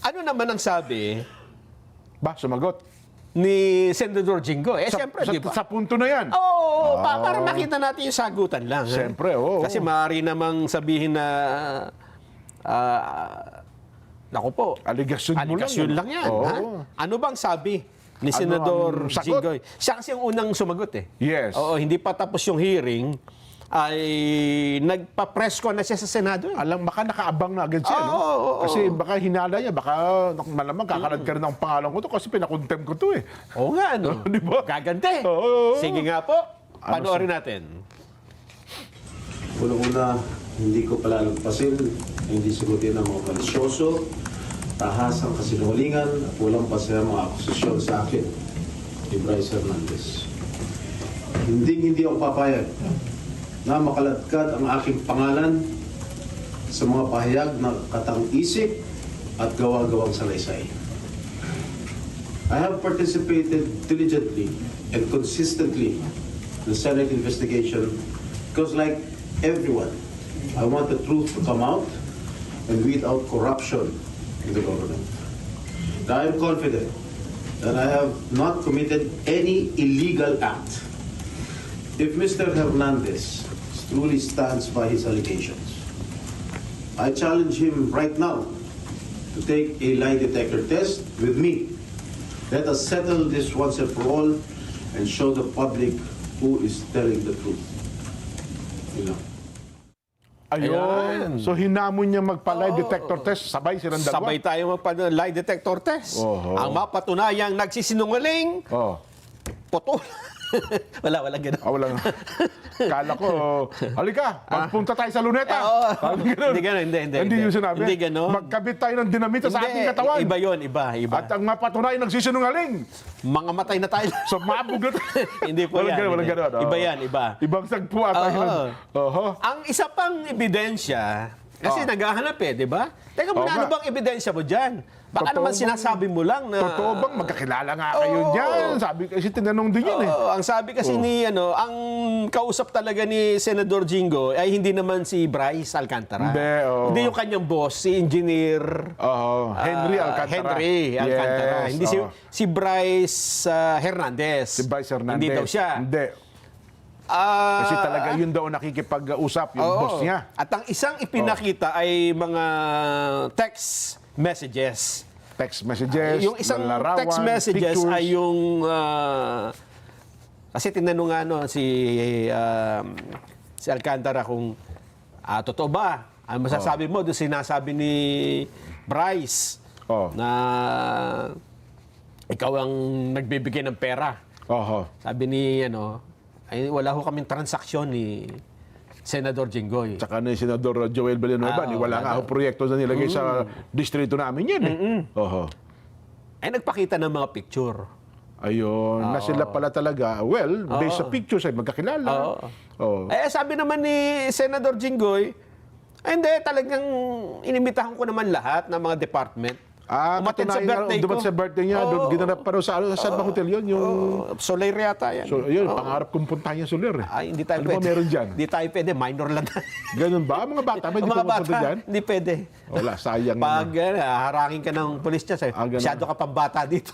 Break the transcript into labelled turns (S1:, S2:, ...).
S1: Ano naman ang sabi
S2: Ba, sumagot.
S1: ni Senador Jinggoy? Siyempre, di ba?
S2: Sa punto na yan.
S1: Oo, para makita natin yung sagutan lang.
S2: Siyempre, oo.
S1: Kasi maaari namang sabihin na, naku po,
S2: Aligasyon
S1: lang yan.
S2: Oo.
S1: Ha? Ano bang sabi ni
S2: Ano
S1: Senador
S2: ang sagot?
S1: Jinggoy? Siya kasi ang unang sumagot eh.
S2: Yes.
S1: Oo, hindi pa tapos yung hearing, ay nagpa-press con na siya sa Senado.
S2: Alam, baka nakaabang na agad siya, no?
S1: Oo.
S2: Kasi baka hinala niya, baka malamang kakalad ka rin ng pangalan ko to kasi pinakontem ko to eh.
S1: Oo nga, ano?
S2: Di ba?
S1: Gagante.
S2: Oo.
S1: Sige nga po, panoorin natin.
S3: Una-una, hindi ko palalagpasin, hindi sagutin ang mga malisyoso, tahasang kasinungalingan at walang pasayang mga akusasyon sa akin ni Bryce Hernandez. Hindi ako papayag na makaladkad ang aking pangalan sa mga pahayag na katang-isip at gawa-gawang salaysay. I have participated diligently and consistently in the Senate investigation because like everyone, I want the truth to come out and weed out corruption in the government. And I am confident that I have not committed any illegal act. If Mr. Hernandez truly stands by his allegations, I challenge him right now to take a lie detector test with me. Let us settle this once and for all and show the public who is telling the truth. You know.
S2: Ayun. So hinamon niya magpa-lie detector test, sabay silang dalawa.
S1: Sabay tayo magpa-lie detector test.
S2: Oho.
S1: Ang mapatunayang nagsisinungaling,
S2: Oh.
S1: putol. wala gano'n.
S2: Wala nga. Kala ko, halika, magpunta tayo sa luneta.
S1: Oo.
S2: Sabi ganun.
S1: Hindi
S2: yung sinabi.
S1: Hindi gano'n.
S2: Magkabit tayo ng dinamita sa ating katawan.
S1: Iba yun, iba.
S2: At ang mapatunay nagsisinungaling.
S1: Mga matay na tayo.
S2: So, maabog na tayo.
S1: Hindi po yan.
S2: Walang
S1: hindi.
S2: ganun. Oo.
S1: Iba yan, iba.
S2: Ibang sagpo ata yun. Oho.
S1: Ang isa pang ebidensya, kasi naghahanap di ba? Teka muna,
S2: Oo
S1: ano
S2: nga.
S1: bang ebidensya mo dyan? Baka
S2: Totoo
S1: naman
S2: bang-
S1: sinasabi mo lang na...
S2: Totoo bang magkakilala nga kayo
S1: Oo.
S2: dyan? Sabi kasi tinanong din yun eh.
S1: Oo, ang sabi kasi ni ang kausap talaga ni Senador Jinggoy ay hindi naman si Bryce Alcantara.
S2: Hindi, oo.
S1: Hindi yung kanyang boss, si Engineer
S2: Henry Alcantara.
S1: Henry Alcantara.
S2: Yes,
S1: Hindi si Bryce Hernandez.
S2: Si Bryce Hernandez.
S1: Hindi daw siya.
S2: Hindi. Kasi talaga yun daw nakikipag-usap yung
S1: Oo.
S2: boss niya.
S1: At ang isang ipinakita ay mga text messages.
S2: Text messages,
S1: Yung isang
S2: larawan,
S1: text messages
S2: pictures.
S1: ay yung kasi tinanong nga si Alcantara kung totoo ba? Ano masasabi mo doon sinasabi ni Bryce na ikaw ang nagbibigay ng pera.
S2: Oho.
S1: Sabi ni ay wala ho kaming transaksyon ni Senador Jinggoy.
S2: Tsaka na yung Senador Joel Villanueva, wala nga ako proyekto na nilagay sa distrito namin yan eh. Oho.
S1: Ay nagpakita ng mga picture.
S2: Ayun, na sila pala talaga, well, based sa pictures ay magkakilala. Oo.
S1: Sabi naman ni Senador Jinggoy, hindi, talagang inimbitahan ko naman lahat ng mga department. Umattend sa birthday ko.
S2: Dumat sa birthday niya, ginanap pa rin sa San Hotel yun, yung...
S1: Soler yata yan.
S2: So, yun, pangarap kong puntahan yung Soler eh.
S1: Ay, hindi tayo
S2: Ano
S1: pwede.
S2: ba meron dyan?
S1: Hindi tayo pwede, minor lang tayo.
S2: Ganun ba? Mga bata ba hindi
S1: Mga
S2: pa mapunta
S1: bata,
S2: dyan?
S1: hindi pwede.
S2: Wala, sayang
S1: Pag harangin ka ng polis niya,
S2: ganun.
S1: masyado ka pang bata dito.